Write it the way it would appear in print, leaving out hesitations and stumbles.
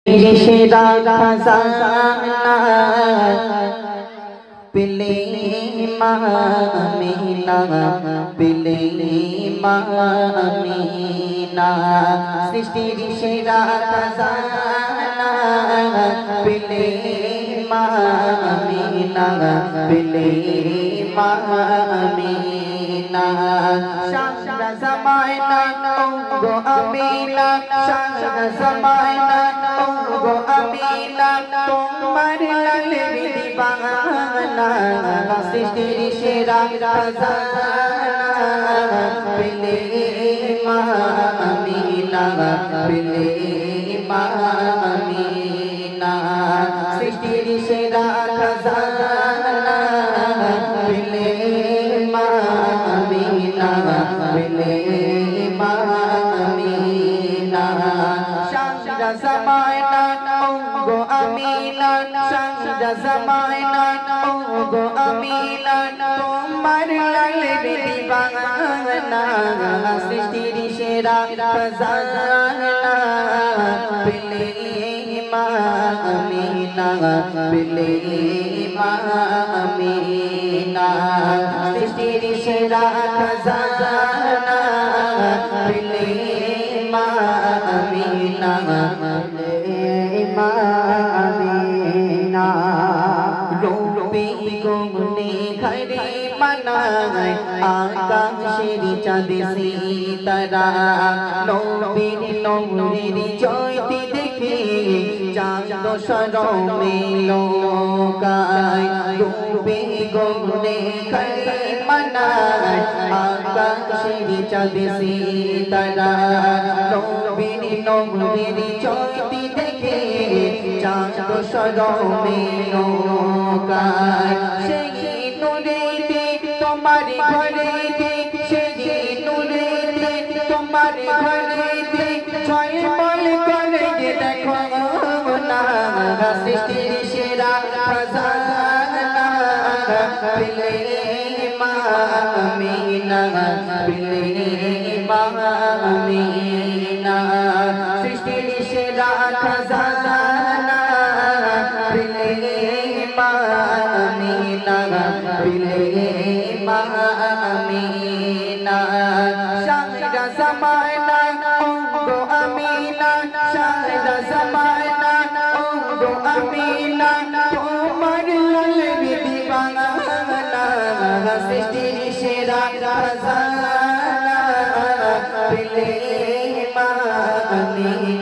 সেরা খাজানা পেলে মা আমিনা পেলে মা আমিনা সৃষ্টির সেরা খাজানা পেলে মা আমিনা পেলে মা আমিনা সারা জামানা গো আমিনা সারা জামানা গো আমিনা তোমার লালের দিবানা সৃষ্টির সেরা খাজানা পেলে মা আমিনা পেলে মা আমিনা সৃষ্টির সেরা খাজানা পেলে মা আমিনা পেলে মা আমিনা সারা জামানা গো আমিনা সারা জামানা গো আমিনা তোমার লালের দিবানা সৃষ্টির সেরা খাজানা পেলে মা আমিনা পেলে মা আমিনা সৃষ্টির সেরা খাজানা পেলে মা আমিনা পেলে মা আমিনা রূপে গুণে ঘরে মানায় আকাশের চাঁদ সিতারা নবীর নূরের জ্যোতি দেখে চাঁদ শরমে লোকায় রূপে গুণে ঘরে মানায় আকাশের চাঁদ সিতারা নবীর নূরের জ্যোতি দেখে চাঁদ শরমে লোকায় সেই নূরেতে তোমার ঘরেতে সেই নূরেতে তোমার ঘরেতে ঝলমল করে দেখো না সৃষ্টির সেরা খাজানা পেলে মা আমিনা পেলে মা আমিনা সৃষ্টির সেরা খাজানা পেলে মা আমিনা পেলে মা আমিনা সারা জামানা গো আমিনা সারা জামানা গো আমিনা তোমার লালের দিবানা সৃষ্টির সেরা খাজানা পেলে মা আমিনা